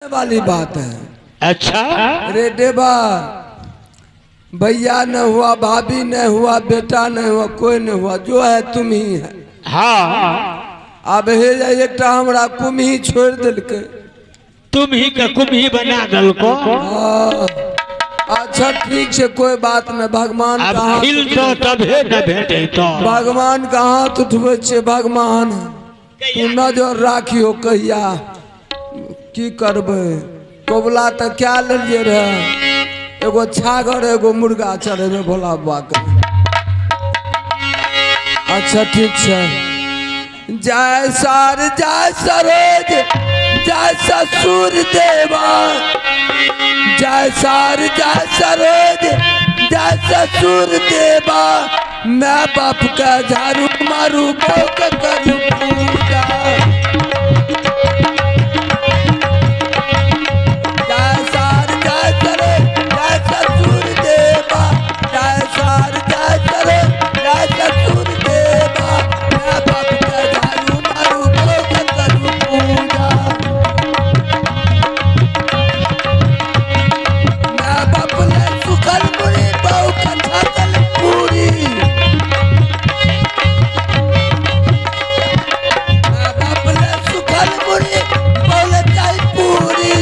वाली बात है। अच्छा रे देवा, भैया न हुआ, भाभी न हुआ, बेटा न हुआ, कोई न हुआ, जो है तुम ही है। हाँ अब हे एक हमरा कुम ही छोड़ दिल के, तुम ही का कुम ही बना दल को। अच्छा ठीक से कोई बात न, भगवान अब खिल तो तबे न भेटे तो भगवान का हाथ उठबे छे। भगवान तू नजर राखियो, कहिया की करबे। कोबला तो क्या लिये रहे, एगो छागर एगो मुर्गा चढ़ेबे भोला बाबा के। अच्छा ठीक है। जय सार जय सरोज जय ससुर देवा, जय सार जय सरोज जय ससुर देवा। मैं बाप का झाड़ू मारू बहू के करू पूजा। जय सार जय सरोज जय ससुर देवा, जय सार जय सरोज जय ससुर देवा। मैं बाप का झाड़ू मारू बहू के करू पूजा। मैं बाप ले सुखल मुड़ी बहू का छागल पूरी। मैं बाप ले सुखल मुड़ी बहू ले चाय पूरी।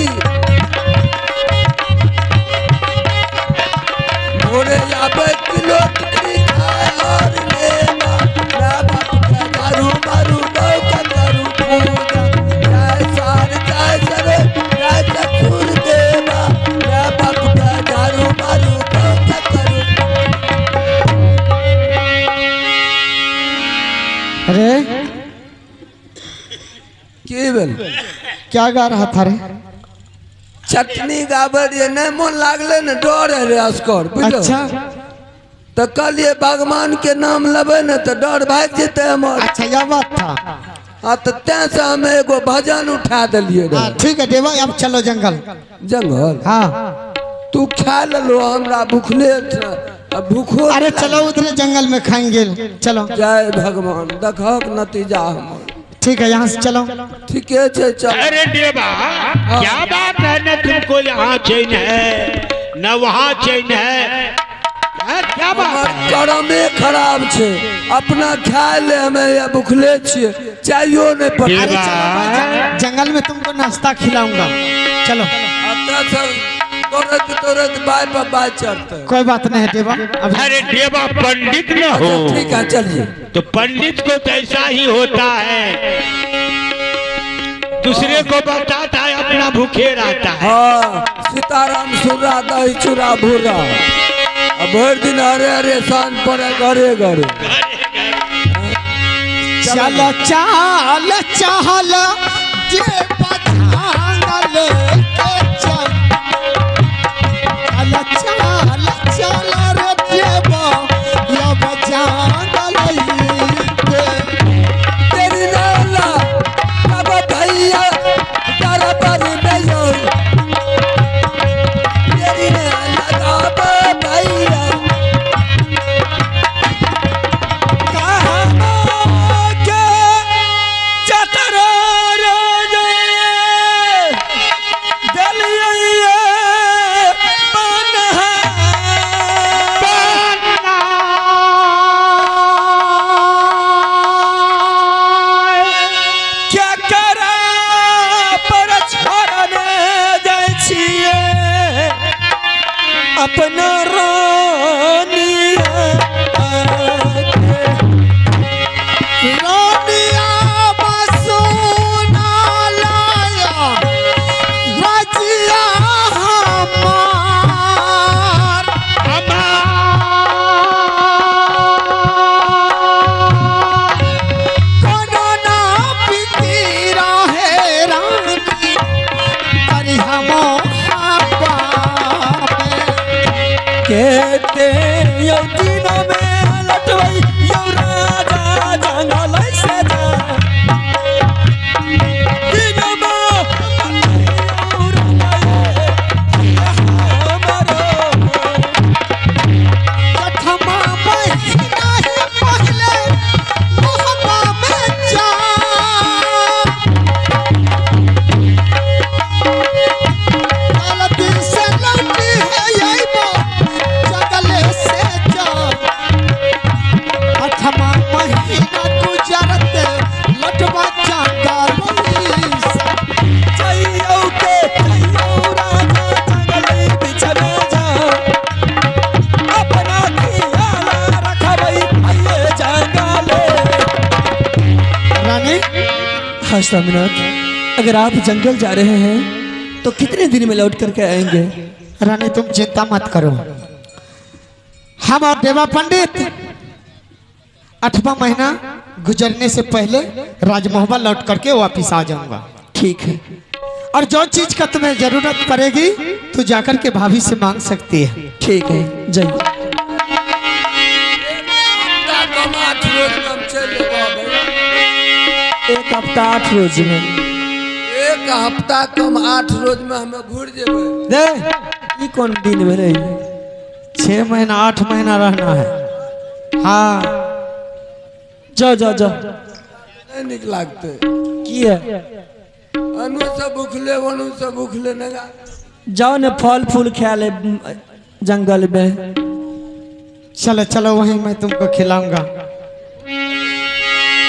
मोरे आबे किलो टिकरी खाए और लेना। मैं बाप का झाड़ू मारू बहू का करू पूजा। जय सार जय सरोज जय ससुर देवा। मैं बाप का झाड़ू मारू बहू का करू। अरे की भेल? क्या गा रहा था रे? चटनी गाबर ये नहीं मन लागले न, डर है रे अस्कर बुझलो। अच्छा तो कलिए भगवान के नाम लेबे न तो डर भाग जेते हमर। अच्छा यह बात था। हाँ तो तैं से हम एगो भजन उठा दिलिए रे। हाँ ठीक है देवा, अब चलो जंगल। जंगल हाँ तू खा लो, हमरा भूखले भूखो। अरे चलो उधर जंगल में खाएंगे, चलो। जय भगवान, देखक नतीजा हमर। ठीक है यहाँ से चलो। ठीक है चल। अरे देवा क्या बात है, न तुमको यहाँ चैन है न वहाँ चैन है, क्या बात है? करमे खराब छे, अपना खाए ले हमें या भूखले छिए, चाहिए नहीं पड़ता। अरे चलो मैं जंगल में तुमको नाश्ता खिलाऊंगा, चलो। तुरंत बाय पर बाय चढ़ते। कोई बात नहीं है देवा। अरे देवा पंडित न हो। ठीक है चलिए। तो पंडित को तो ऐसा ही होता है, दूसरे को बताता है, अपना भूखे रहता है। हाँ सीताराम सुरा दही चूरा भूरा, अब भर दिन हरे हरे सांझ पड़े घरे घरे। चल चाल चाल जे पठांगल के चल। चल चाल चाल रे देवा या बचांगल के। तेरी नाला तब भैया तारा पर नहीं, तेरी नाला तब भैया कहाँ के चतरा रे दलिया क्या करा पर छोड़ने जाय छिए अपना रानिया बसुना लाया रजिया हमार। कोनो ना पीती रहे रानी करी हमो कहते यो दिनों में लटवई यो राजा जंगल से जा। दिनों में कठमा महीना ही पहले मोहब्बा में जा। अच्छा स्वामीनाथ, अगर आप जंगल जा रहे हैं तो कितने दिन में लौट करके आएंगे? रानी तुम चिंता मत करो, हम और देवा पंडित 8वां महीना गुजरने से पहले राजमहल लौट करके वापिस आ जाऊंगा। ठीक है। और जो चीज का तुम्हें जरूरत पड़ेगी तो जाकर के भाभी से मांग सकती है। ठीक है, जाइए। एक हफ्ता 8 रोज में, एक हफ्ता कम 8 रोज में हमें घूर जेबे। दे ई कौन दिन में रही? 6 महीना 8 महीना रहना है। हाँ जाओ जाओ जाओ। नहीं निक लागते की है? अनु से भूखले वनु से भूखले नगा। जाओ ने फल फूल खा ले जंगल में। चलो चलो वहीं मैं तुमको खिलाऊंगा।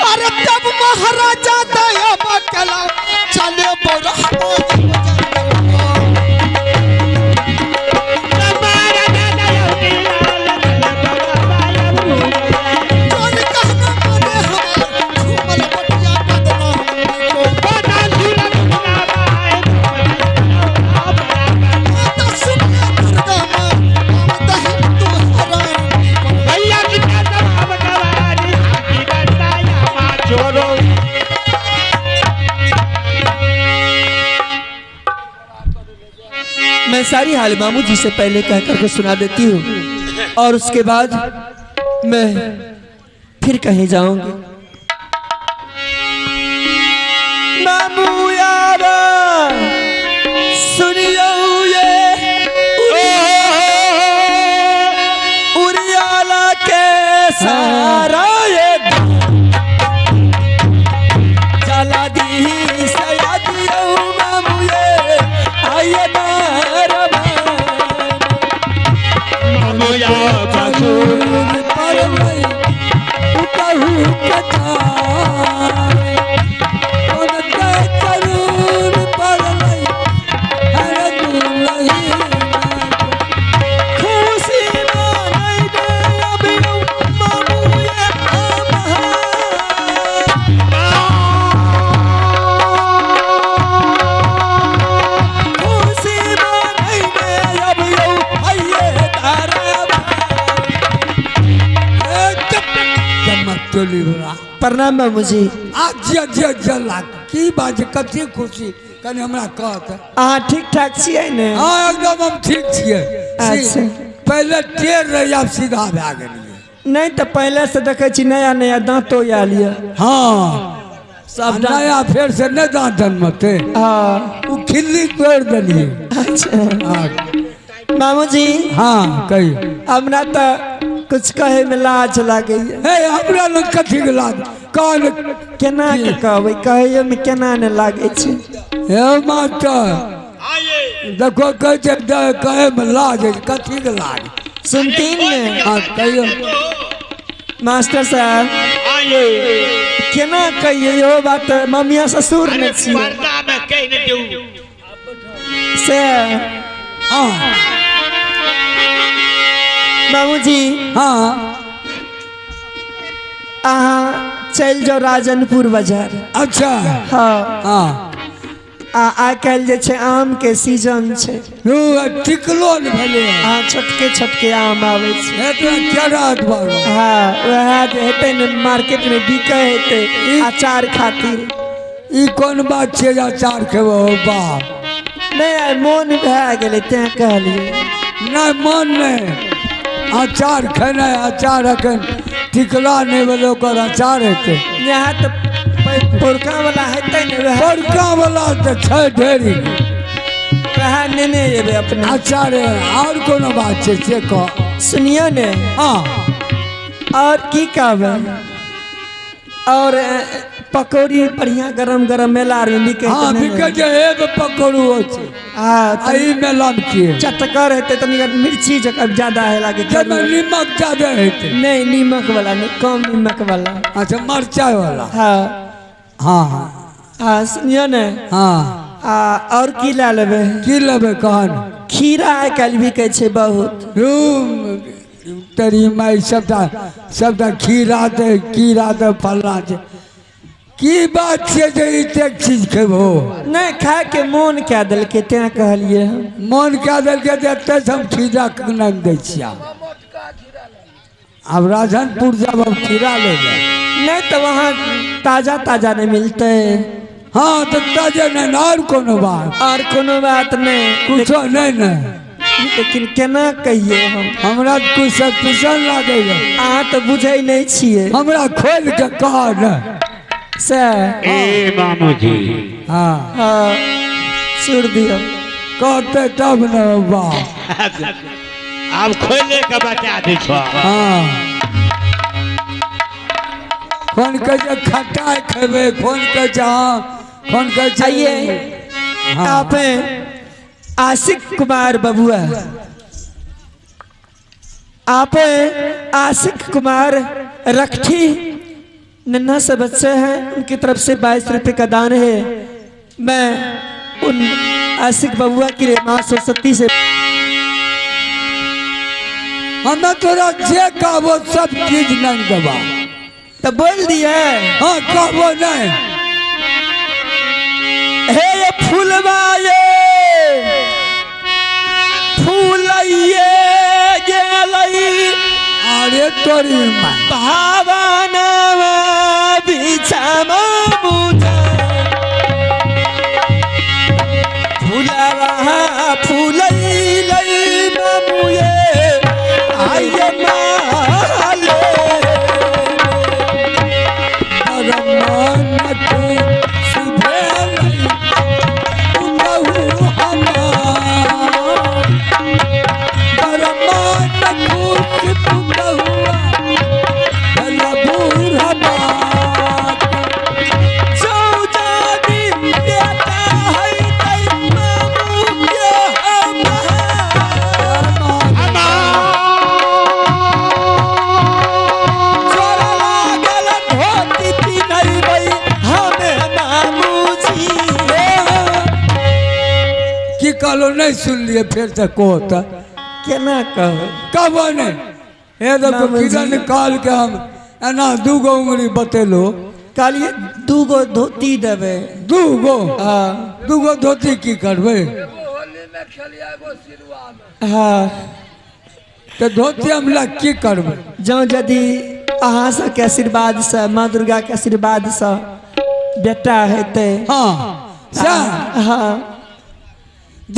अरे तब महाराजा दया बकला चले बोरा मैं सारी हाल मामू जी से पहले कह करके सुना देती हूँ और उसके बाद मैं फिर कहीं जाऊंगी। मामू यार सुनियो ये उरियाला के सारा ये जला दी सयादियो मामू ये आये ना प्रणाम मामू जी। की बात कथी खुशी कनी हमरा कहत। अहाँ ठीक ठाक छियै ने? हाँ एकदम हम ठीक छियै। अच्छा। पहले टेढ़ रही अब सीधा भए गेलियै। नहीं तो पहले से देखे छी नया नया दांतो आयल ये। हाँ सब नया फिर से नहीं दांत जनमते। हाँ वो खिल्ली तोड़ दिलिए। अच्छा मामू जी। हाँ कही हमरा तो कुछ कहे में लाज लागे। हमरा न कथी के लाज कान केना के कहबै कहे में केना न लागे छै। हे मास्टर देखो कहे में लाज कथी के लाज सुनतीन ने? हाँ कहियो मास्टर साहब केना कहिए यो बात मम्मिया ससुर ने छी से। हाँ बाबूजी। हाँ अहाँ चल जाओ राजनपुर बाजार। अच्छा। हाँ हाँ आइ काल्हि जे छै आम के सीजन छै। टिकलो न भेले। हाँ छोटके छोटके आम आवे छै। हाँ वह हेतै ने मार्केट में बिकै हेतै अचार खातिर। ई कोन बात छै अचार खेबो बाप? नहीं मन भए गेलै तें कहलिए। नहीं मन नहीं अचार खेना अचार अखन टिकला नहीं बोलो कर अचार हेतै। यहाँ तो पोरका वाला हेतै ने वह पोरका वाला तो छै ढेरी वह नेने जेबे अपने। अचार और कोनो बात छै से कह। सुनियो ने। हाँ और की कहबै और पकौड़ी बढ़िया गरम गरम मेला में बिके। हाँ बिके जे एब पकौड़ू छै। हाँ ई मेला में की चटकर हेतै तनी मिर्ची जकर ज्यादा है लागे। नमक ज्यादा हेतै? नहीं नीमक वाला नहीं कम नीमक वाला। अच्छा मिर्चाई वाला। हाँ हाँ हाँ हाँ सुनियो ने। हाँ और की ला लेबे? की लेबे कहन? खीरा आइ काल्हि बिकै छै बहुत। तेरी माई सबटा खीरा दे कीड़ा दे फलना छै। की बात छै जे एतेक चीज खेबो नहीं खाए के मन क्या दिल के तें कहलिए हम मन कए देलकै जे एते से हम खीरा नाम दै छियै अब राजनपुर जब हम खीरा ले जाए नहीं तो वहाँ ताजा ताजा नहीं मिलते हाँ तो ताजे नहीं ना और कोनो बात और कोनो बात नहीं कुछो नहीं न लेकिन केना कहिए हम हमरा कुछ सस्पिशन लागे अहाँ तो बुझे नहीं छिए हमरा खोल के कह न से ए मामू जी हाँ हाँ छोड़ दियो कहते तब न बाप अब खोले के बता दे छो हाँ कौन कहे खटाई खेबे कौन कहे हाँ कौन कहे आइए आप आशिक कुमार बबुआ आप आशिक कुमार रखठी नन्हा से बच्चे हैं उनकी तरफ से 22 रुपए का दान है मैं उन आशिक बबुआ की माँ सरस्वती से हमें तोरा जे कहबो सब चीज नहीं देबा तो बोल दिया हाँ कहबो नहीं हे ये फूलवा ये फूलइए गेलई अरे तोरी माँ भावनावा बिछामा मुझा फूलवा फूलइलई मामुए आइए माले रमान को सुभेल उलहु हमार रमान को सुभेल लबूर हमार चौजादी बेटा है तई मामुए चोरा लागल धोती पिन्हई बई हमें मामूजी की कहलो नहीं सुन लिए फिर से कहता केना कहो कब नहीं हे देखो किधर निकाल के हम एना दूगो उंगली बतेलो कालिए दूगो धोती देवे दूगो हाँ दूगो धोती की करबे हाँ तो धोती हम लग की करबे जो यदि अहाँ सबके आशीर्वाद से माँ दुर्गा के आशीर्वाद से बेटा हेते हाँ सा हाँ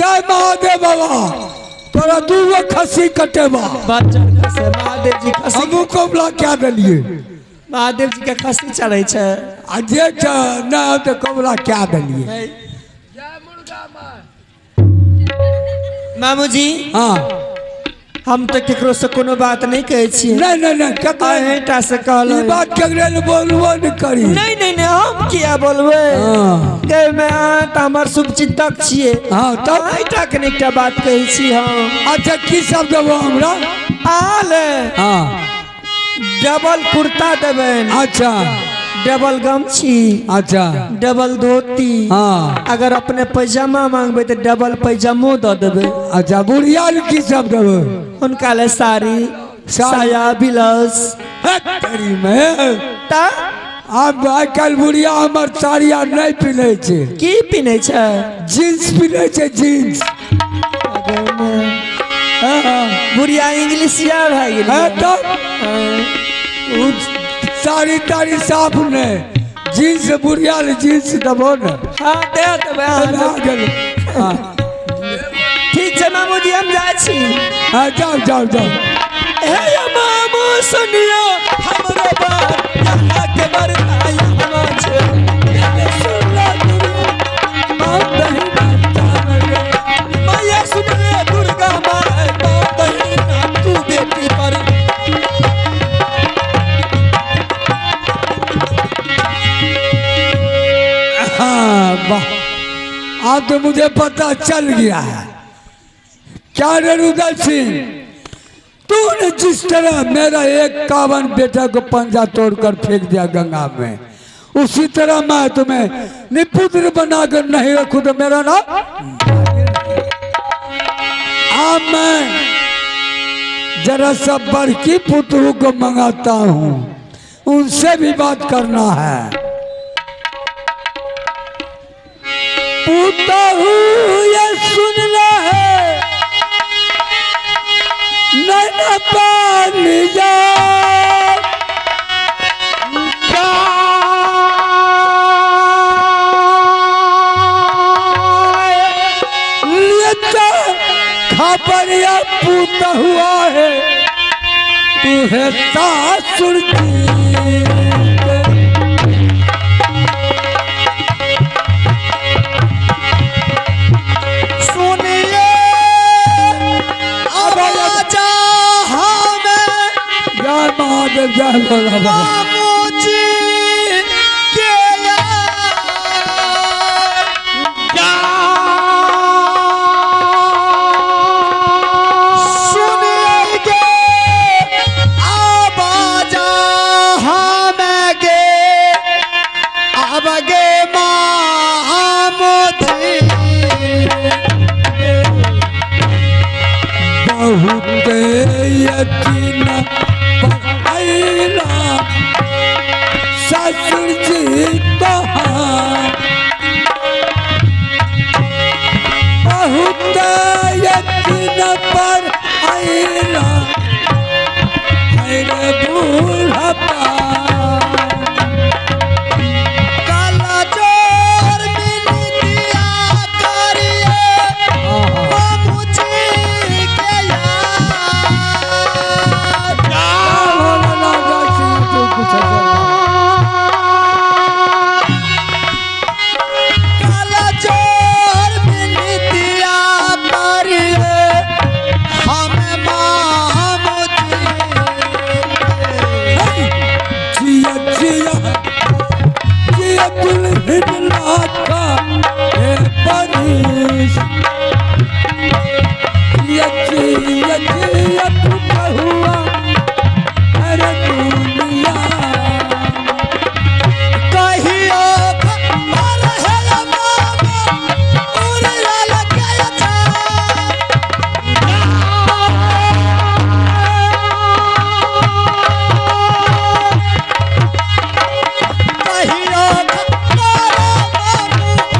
जय महादेव बाबा तोरा दूगो खसी कटेबा बच्चन से महादेव जी खसी हमू कोबला क्या दिलिए महादेव जी के खसी चढ़े छे आ जे ना तो कोबला क्या दिलिए मामू जी हाँ हम तो केकरो से कोनो बात नहीं कहे छी नहीं कतई अहेटा से कहलो ई बात केकरे ने बोलबो नहीं करी नहीं हम किया बोलबे हाँ। के मैं तो हमर शुभ चिंतक छिए हाँ, तब? अहेटा के एकटा बात कहे छी हम अच्छा की सब देबो हमरा आले हाँ डबल कुर्ता देबन अच्छा डबल गमछी अच्छा डबल धोती हाँ अगर अपने पैजामा मांगबे तो डबल पैजामो दे देबे अच्छा बुढ़िया की सब देबो उनका ले साड़ी साया ब्लाउज तेरी में ता अब आइ काल्हि बुढ़िया हमर साड़ी आर नहीं पिन्है छै की पिन्है छै जींस पिन्है छै जींस बुढ़िया इंग्लिशिया भए गेल है तो उ साड़ी ताड़ी साफ नहीं जींस बुढ़िया ले जींस देबो न हाँ दे देबै आ गेल हाँ ठीक छै मामू जी हम जाइ छी हाँ जाओ हे मामू सुनियो हमरो बात यहाँ के बरता यहाँ छै सुनला दुर्गा माँ दही मैया सुन रे दुर्गा माँ दही तू बेटी पर हाँ वाह अब तो मुझे पता चल गया है क्या रे रुदल सिंह तूने जिस तरह मेरा 51 बेटा को पंजा तोड़कर फेंक दिया गंगा में उसी तरह मैं तुम्हें निपुत्र बनाकर नहीं रखूं तो मेरा नाम अब मैं जरा सा बड़की पुत्रु को मंगाता हूँ उनसे भी बात करना है पूता हूँ ये सुन ले नैना पानी जा खबर या पूता हुआ है तू है सासुर जी सुनिए अब आजा हमें जय महादेव जय भोला बाबा बाबूजी के सुनिएगे अब आजा हमें गे अब गे मामूजी बहुत यकीन पाइला ससुर जी कहाँ बहुत यकीन पर आइला मेरे बूढ़ा काला जोर मिली दिया करिए बाबूजी के यार काला जोर मिली दिया करिए हमें बाबूजी जिया जिया जिया दुल्हन लाका है परिस जिया जिया जिया तू हुआ अरे दुनिया कहियो मर है मामा उड़ला लगे था कहियो मर मामा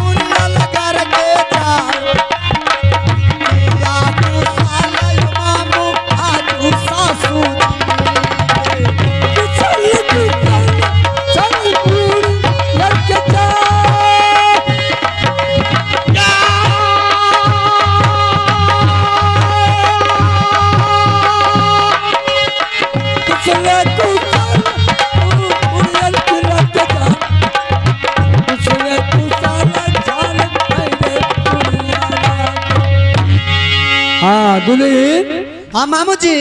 उड़ला लगे था या तू साले मामू आजू सासू चल तू चल पूरी लड़के जा चले तू चल पूरी लड़के लड़के जा चले तू साला चल मेरे दुनिया हाँ दुल्हन हाँ मामू जी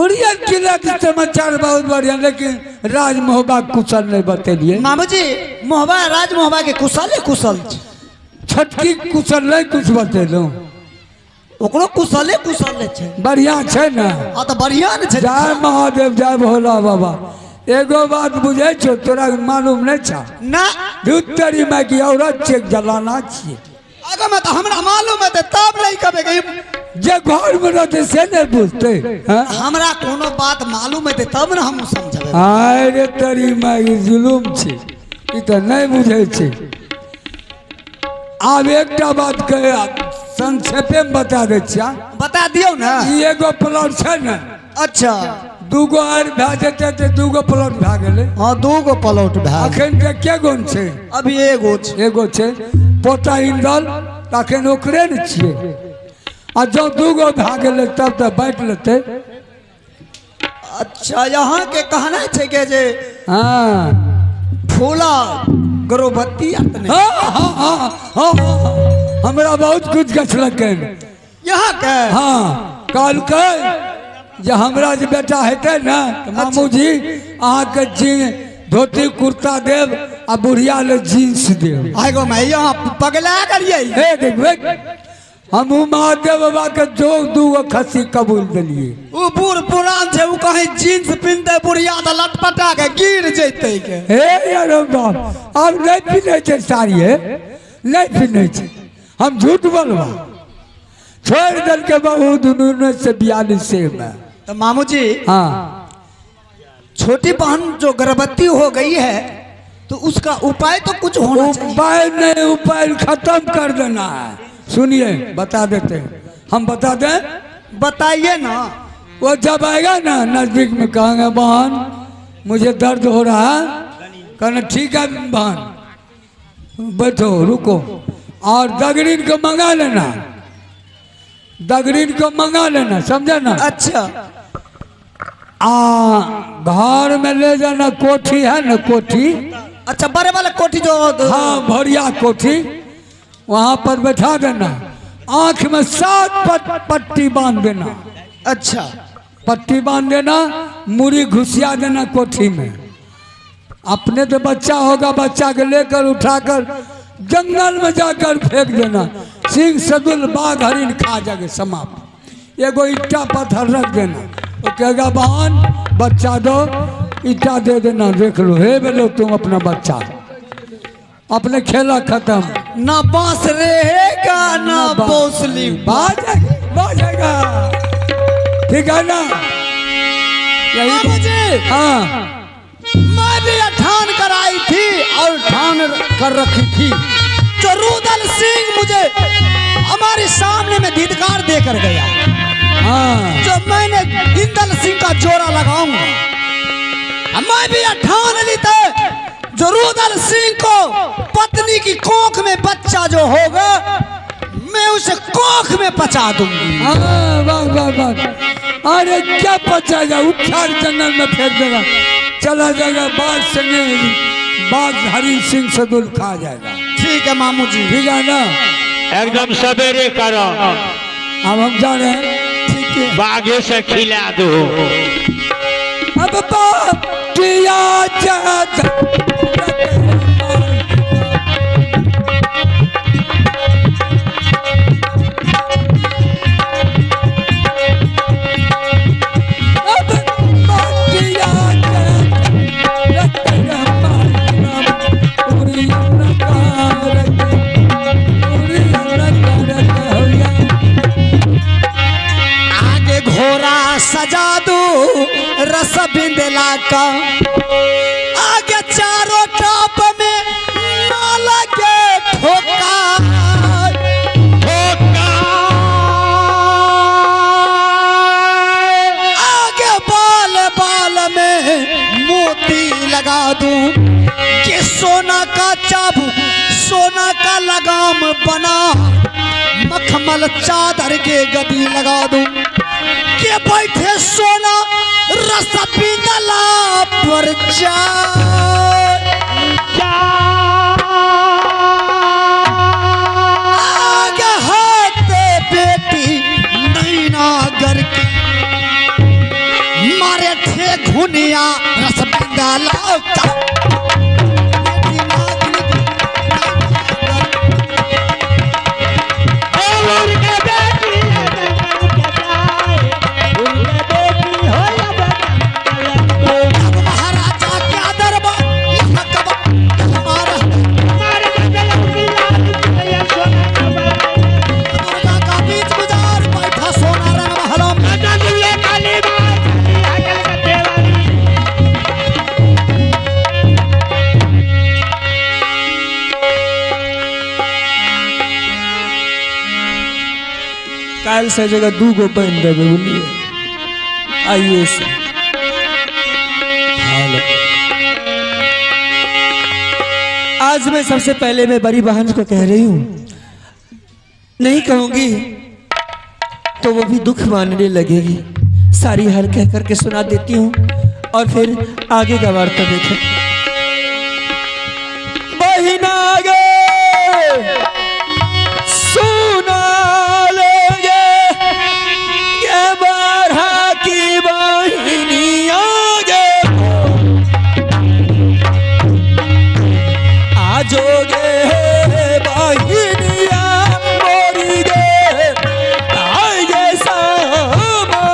उड़िया किला के समाचार बहुत बढ़िया लेकिन राज मोहबा कुशल नहीं बतेलिए मामू जी मोहबा राज मोहबा के कुशल है कुशल छटकी कुशल नहीं कुछ बतेलू ओकरो कुशले कुशल छै बढ़िया है ना हाँ तो बढ़िया न छै जय महादेव जय भोला बाबा एगो बात बुझे छो तोरा मालूम नहीं छा ना दूध तेरी माँ की औरत चेक जलाना चाहिए अगर मैं तो हमरा मालूम है तो तब नहीं कबे गई जे घर में रहते से नहीं पूछते हाँ? हमरा कोनो बात मालूम है तब न हम समझबे अरे तेरी माँ की जुलूम छे ई तो नहीं बुझे छे आब एकटा बात कहे संक्षेपे में बता दे छिया बता दियो ना ई एगो प्लॉट छे ना अच्छा दूगो आर भए जेते तो दूगो प्लॉट भए गेले हाँ दूगो प्लॉट भए अखन के के गुण छे अभी एगो छै एगो छे पोता इंदल अखन ओकरे न छिए आ जो दूगो भए गेले तब तो बांट लेते अच्छा यहाँ के कहना छै के जे हाँ फूला गर्भवती अपने हाँ हाँ हाँ हाँ हमरा बहुत कुछ गछलकन यहाँ के हाँ कल के जे हमरा जे बेटा हेते ना तो मामू जी अहाँ के धोती कुर्ता देव आ बुढ़िया ले जींस देव आगो मैं यहाँ पगला करिए हे देखबे हम महादेव बाबा के जो दूगो खस्सी कबूल दिलिए उ बूढ़ पुरान छै उ कहीं जींस पिनते बुढ़िया तो लटपटा के गिर जैते के हे यार बाप अब नहीं पिने छे साड़ी है नहीं पिने छे हम झूठ बोलबा छोड़ दल के बहुत 1942 में तो मामू जी हाँ छोटी बहन जो गर्भवती हो गई है तो उसका उपाय तो कुछ होना चाहिए। उपाय नहीं, उपाय खत्म कर देना है। सुनिए बता देते हैं, हम बता दें। बताइए ना। वो जब आएगा ना नजदीक में कहेंगे बहन मुझे दर्द हो रहा है, कहना ठीक है बहन बैठो रुको, और दगड़ीन को मंगा लेना, दगड़ीन को मंगा लेना, समझा ना। अच्छा घर में ले जाना, कोठी है ना कोठी, अच्छा बड़े वाला कोठी जो हाँ भरिया कोठी, वहां पर बैठा देना, आंख में 7 पट्टी बांध देना। अच्छा पट्टी बांध देना, मुड़ी घुसिया देना कोठी में। अपने तो बच्चा होगा, बच्चा को लेकर उठाकर जंगल में जाकर फेंक देना, सिंह सदुल बाघ हरिन खा जाके समाप्त। एगो ईटा पत्थर रख देना, वो कहेगा बहन बच्चा दो, ईटा दे देना, देख लो हे बोलो तुम अपना बच्चा, अपने खेला खत्म। ना बांस रहेगा ना बोसली बाजेगा, ठीक है ना। यही मुझे हाँ मैं भी ठान कर आई थी और ठान कर रखी थी, जो रुदल सिंह मुझे हमारे सामने में धिक्कार देकर गया। हाँ जब मैंने इंदल सिंह का जोड़ा लगाऊंगा, मैं भी ठान ली थी जो रुदल सिंह को पत्नी की कोख में बच्चा जो होगा मैं उसे कोख में पचा दूंगी। हाँ वाह वाह वाह, अरे क्या पचाएगा, उठा जंगल में फेंक देगा, चला जाएगा बाघ संगे, बाघ हरि सिंह सदुल खा जाएगा। ठीक है मामू जी, ठीक है ना। एकदम सवेरे करो, अब हम जा रहे हैं। ठीक है बागे से खिला दो। अब बाटिया आगे घोड़ा सजा दू रस बिंदला का, आगे चारों टॉप में माला के ठोका, आगे बाल बाल में मोती लगा दूं कि सोना का चाबू सोना का लगाम बना, मखमल चादर के गदी लगा दूं के बैठे सोना रस बिंदला पर आगे हाथ बेटी नैना गर की मारे थे घुनिया रस बिंदला का। काल से जगह 2 गो बन देवे बोलिए। आइए से आज मैं सबसे पहले मैं बड़ी बहन को कह रही हूँ, नहीं कहूंगी तो वो भी दुख मानने लगेगी, सारी हाल कह करके सुना देती हूँ और फिर आगे का वार्ता देखें। बहिना गे सुना जोगे बाहिनिया मोरी गे आगे सामना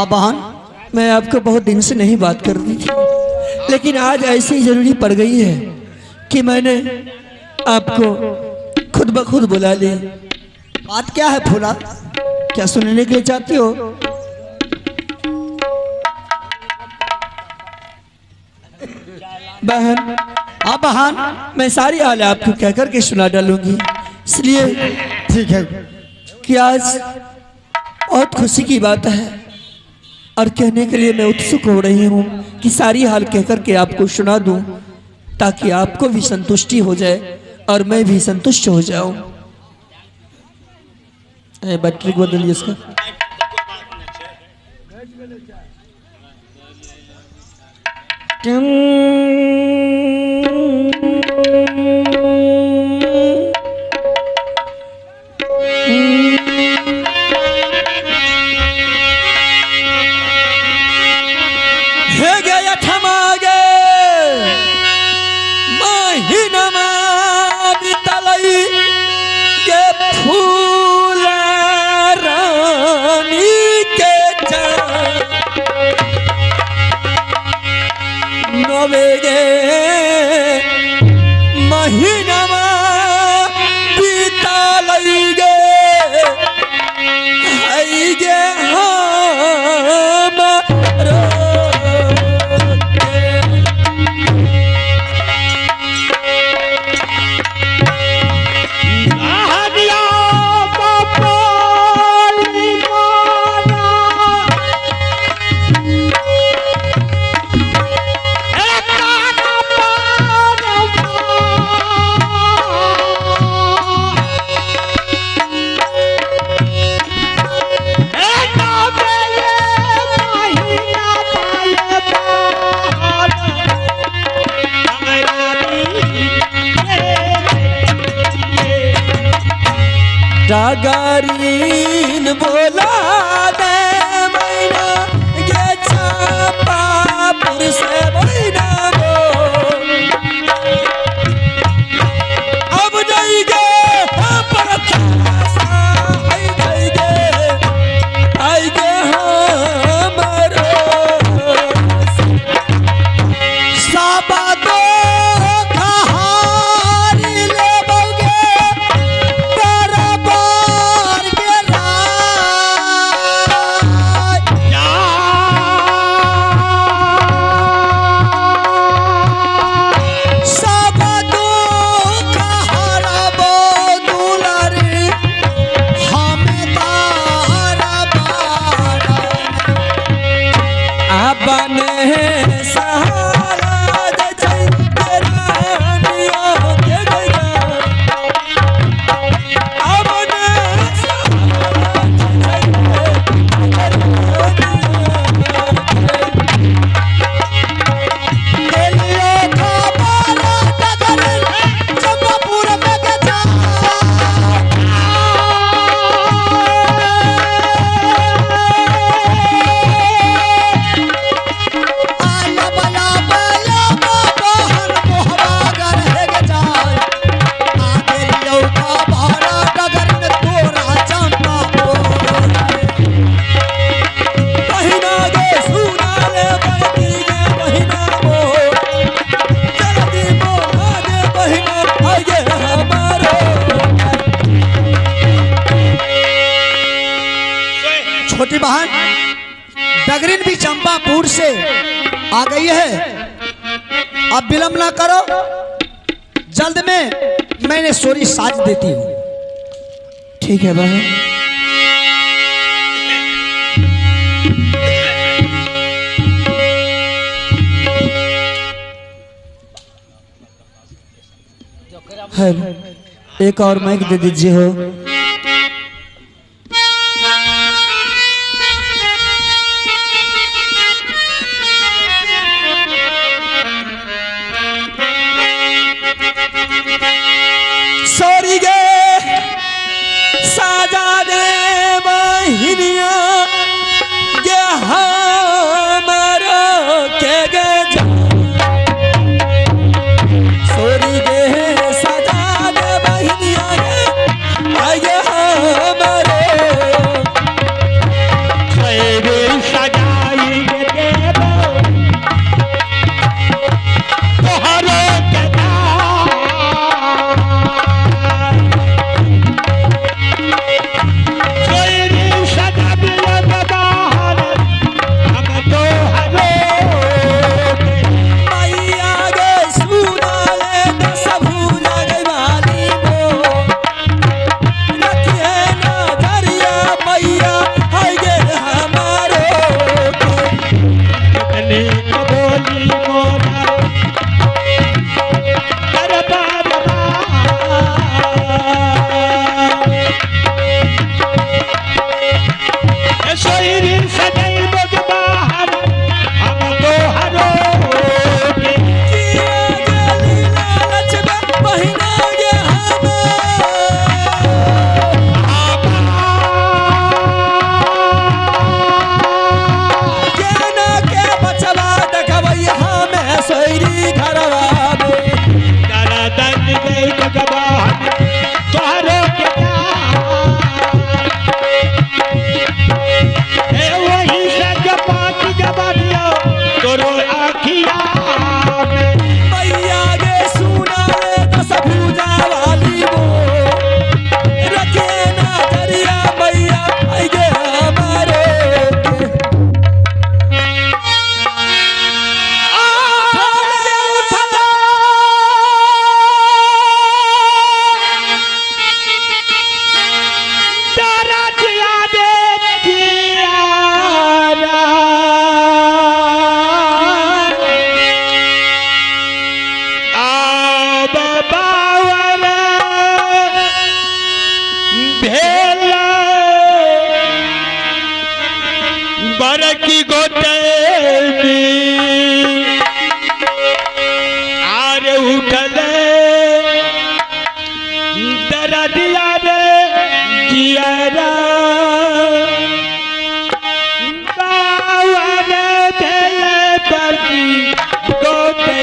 हाँ बहन। मैं आपको बहुत दिन से नहीं बात कर रही थी, लेकिन आज ऐसी जरूरी पड़ गई है कि मैंने आपको खुद ब खुद बुला ली। बात क्या है फूला? क्या सुनने के लिए चाहती हो? बहन, हाँ बहन। मैं सारी हाल आपको कह कर के सुना डालूंगी, इसलिए ठीक है कि आज बहुत खुशी की बात है और कहने के लिए मैं उत्सुक हो रही हूँ कि सारी हाल कह कर के आपको सुना दूं, ताकि आपको भी संतुष्टि हो जाए और मैं भी संतुष्ट हो जाऊं। बैटरी को बदलिए इसका। डागारीन बोला दे मैना गे छापापुर से मैना अब नहीं गे पर आई गे हमारो साबा दो छोटी बहन डगरीन भी चंपापुर से आ गई है। अब विलंब ना करो, जल्द में मैंने सोरी साज देती हूँ। ठीक है बहन। हेलो, एक और माइक दे दीजिए हो। सोरी गे साजा दे बहिनिया गे हमारा के गे सोरी गे साजा दे बहिनिया गे की गोटे आरे उठले दरदिया रे जियारा बावरे भेले बरकी गोटे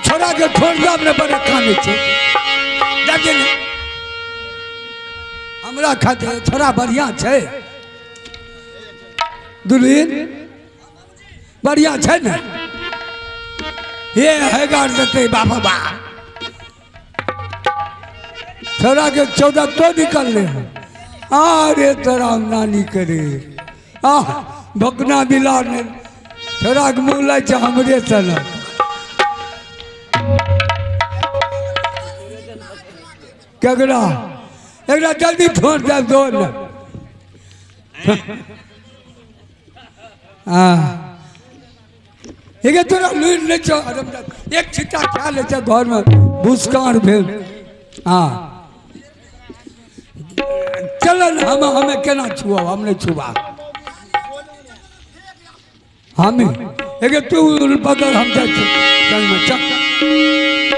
छोड़ा के ठोर दो अपने पर खाने छे जाके हमरा खाते थोड़ा बढ़िया छे दुल्हन बढ़िया छे ने ये है गाड़ देते बाबा बा छोड़ा के 14 तो निकल ले अरे तोरा नानी करे भकना बिला ने छोड़ा के मुँह लै हमरे चल केकरा एकरा जल्दी फोन दे दो न ये तोरा लूट ले छो एक छिट्टा खा ले छो घर में भूसकान भेल हाँ चलो न हमें केना छुआ हमने छुआ हमें एक तू बगल हम जा चल में चल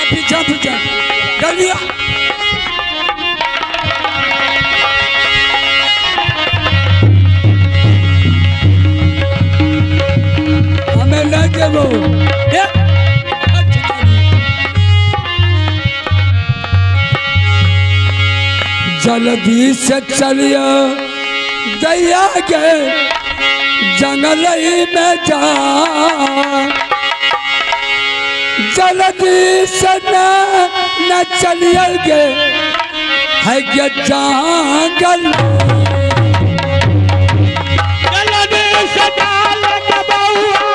पीछा पीछा जल्दी हमें न देवो जल्दी से चलिए दैया के जंगल में जा जल्दी से न चलिए गे है ये जंगल जल्दी से डाल के बउआ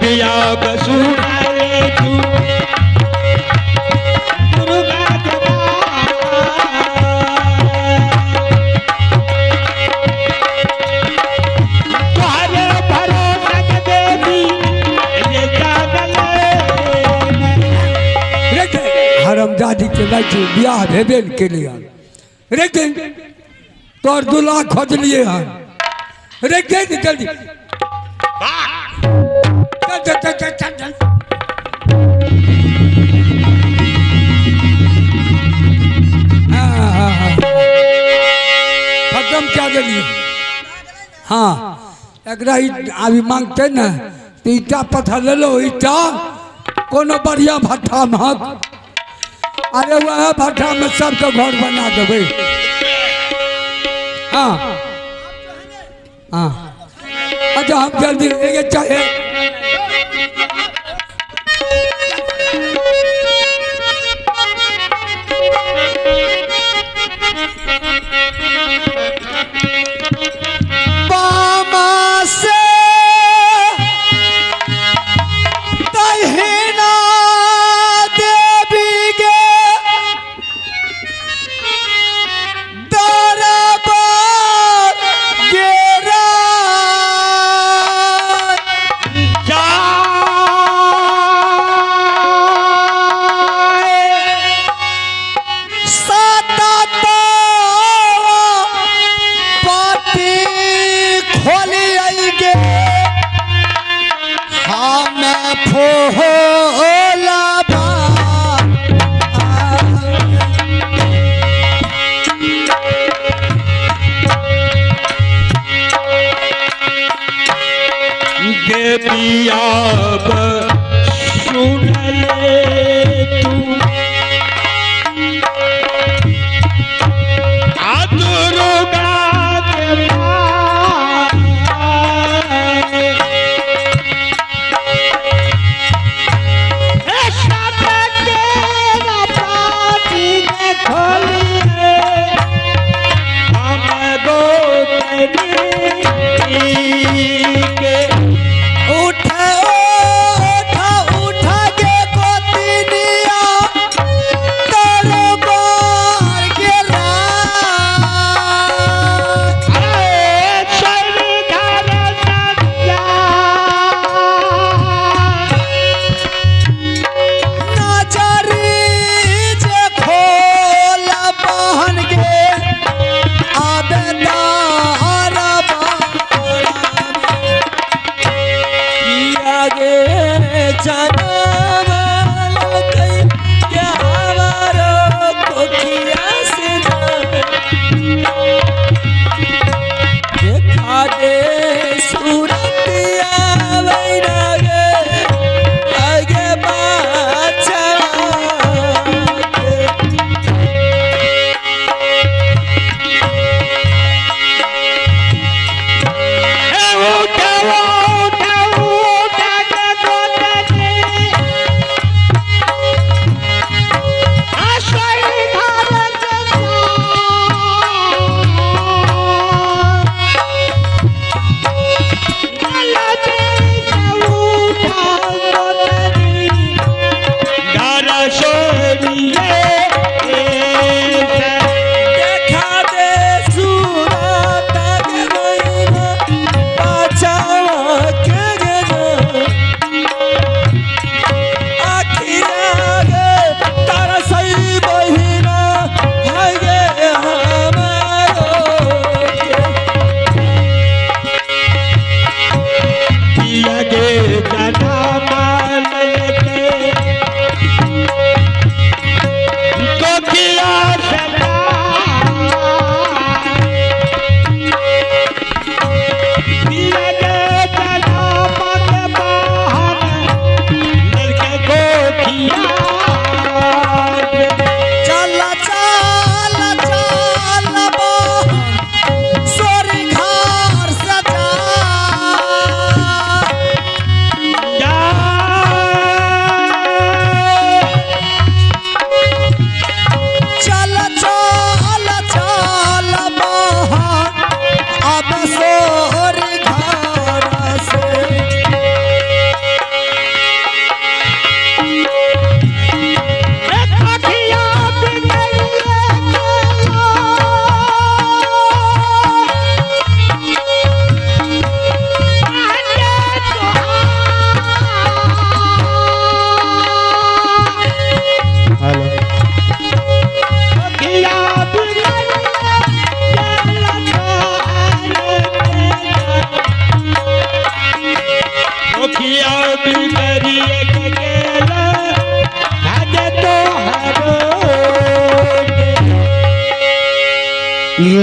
बिया बसूरे तू दुर्गा तुम्हारे भरोसे के देवी ये हरमजादी के लड़की ब्याह भेबे के लिए लेकिन तोर दूल्हा खोज लिए हैं लेकिन जल्दी चल खत्म क्या दिलिए हाँ एकरा अभी मांगते न तो ईटा पत्थर ले लो ईटा कोनो बढ़िया भट्ठा महक अरे वह भट्ठा में सबके घर बना देवे हाँ हाँ अच्छा हम जल्दी लेके चाहे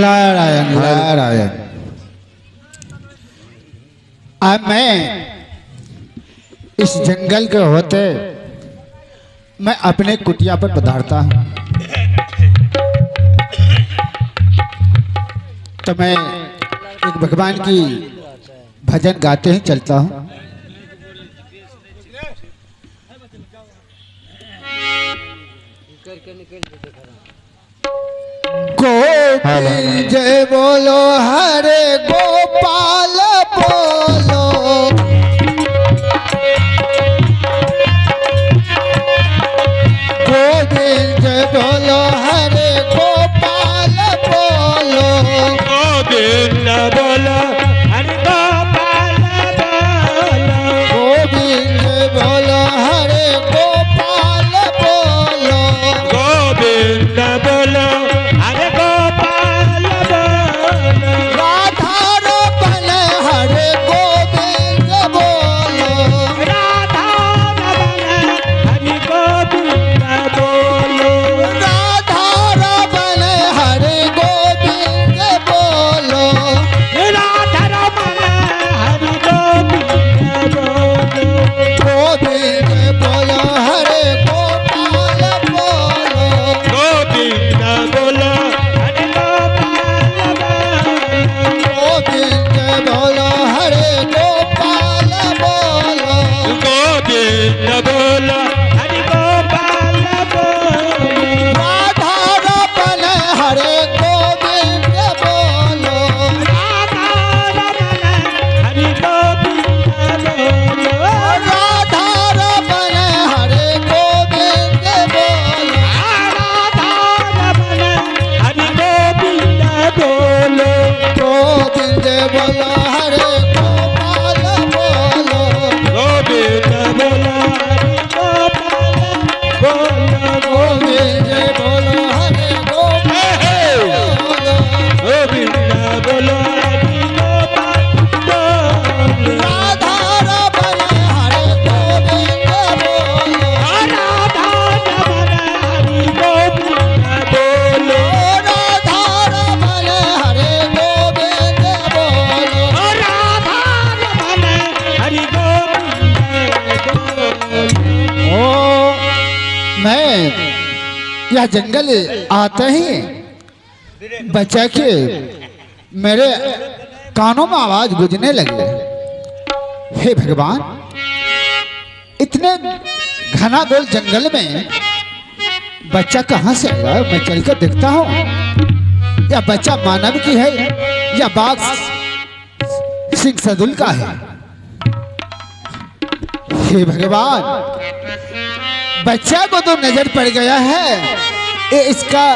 नारायण नारायण। अब मैं इस जंगल के होते मैं अपने कुटिया पर पधारता हूँ, तो मैं एक भगवान की भजन गाते ही चलता हूँ। गोविंद जय बोलो हरे गोपाल बोलो, गोविंद जय बोलो हरे गोपाल बोलो, गोविंद बोलो हरे गोपाल बोलो, गोविंद जय बोलो हरे गोपाल बोलो, गोविंद बोलो हरे गोपाल बोलो, राधा रमन हरे गोविंद बोलो, राधा रमन हरि गोविंद बोलो, राधा रमन हरे गोविंद बोलो, राधा रमन हरि गोविंद बोलो, गोविंद बोलो हरे गोपाल बोलो, गोविंद बोलो हरि गोपाल बोलो, गोविंद बोलो हरे गोपाल बोलो, गोविंद बोलो हरि गोपाल बोलो, राधा रमन हरे गोविंद बोलो, राधा रमन हरि गोविंद बोलो, राधा रमन हरे गोविंद बोलो, राधा रमन हरि गोविंद बोलो, गोविंद बोलो हरे गोपाल बोलो, गोविंद बोलो हरि गोपाल बोलो, गोविंद बोलो हरे गोपाल बोलो, गोविंद बोलो हरि गोपाल बोलो, राधा रमन हरे गोविंद बोलो, राधा रमन हरि गोविंद बोलो, राधा रमन हरे गोविंद बोलो, राधा रमन हरि गोविंद बोलो। ओ मैं यह जंगल आते ही बचा के मेरे कानों में आवाज गूंजने लगी। हे भगवान, इतने घना गोल जंगल में बच्चा कहाँ से आया? मैं चलकर देखता हूँ, या बच्चा मानव की है या बाघ सिंह सदुल का है। हे भगवान, बच्चा को तो नजर पड़ गया है, ये इसका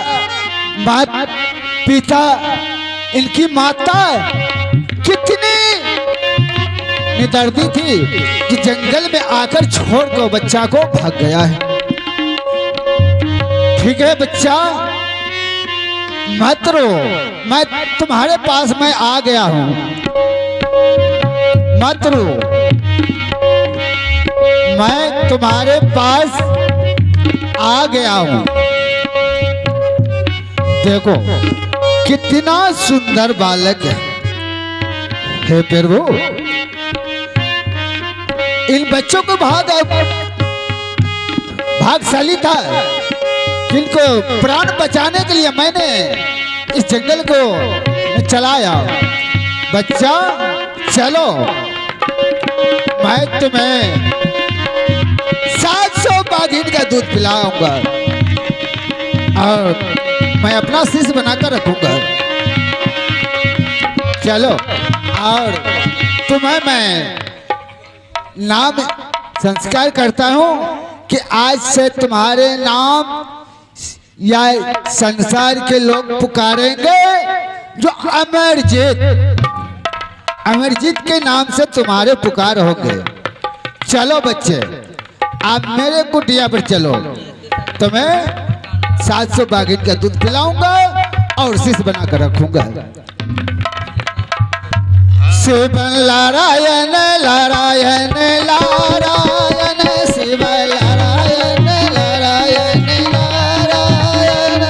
मात पिता, इनकी माता कितनी निदर्दी थी कि जंगल में आकर छोड़ कर बच्चा को भाग गया है। ठीक है बच्चा, मत रो, मैं तुम्हारे पास मैं आ गया हूँ, मत रो, मैं तुम्हारे पास आ गया हूँ। देखो कितना सुंदर बालक है। हे प्रभु, इन बच्चों को भागशाली था, जिनको प्राण बचाने के लिए मैंने इस जंगल को चलाया। बच्चा चलो, मैं तुम्हें 700 बाघिन का दूध पिलाऊंगा और मैं अपना शिष्य बनाकर रखूंगा। चलो, और तुम्हें मैं नाम संस्कार करता हूं कि आज से तुम्हारे नाम या संसार के लोग पुकारेंगे जो अमरजीत, अमरजीत के नाम से तुम्हारे पुकार होंगे। चलो बच्चे, आप मेरे कुटिया पर चलो, तुम्हें 700 बाघिन का दूध पिलाऊंगा और शिष्य बनाकर रखूंगा। शिव नारायण नारायण नारायण, शिव नारायण नारायण नारायण,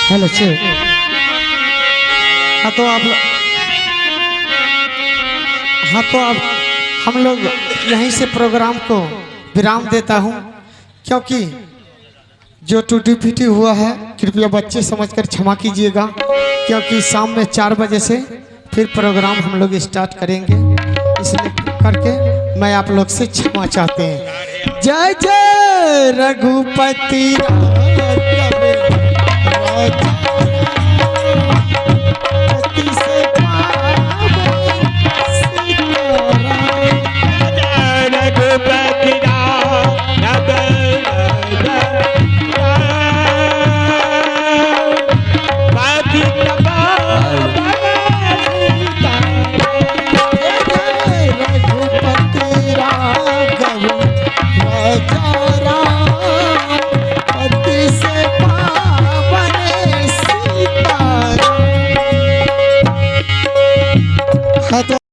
हेलो से हाँ तो आप हम लोग यहीं से प्रोग्राम को विराम देता हूँ, क्योंकि जो टूटी फूटी हुआ है कृपया बच्चे समझकर क्षमा कीजिएगा, क्योंकि शाम में 4 बजे से फिर प्रोग्राम हम लोग स्टार्ट करेंगे, इसलिए करके मैं आप लोग से क्षमा चाहते हैं। जय जय रघुपति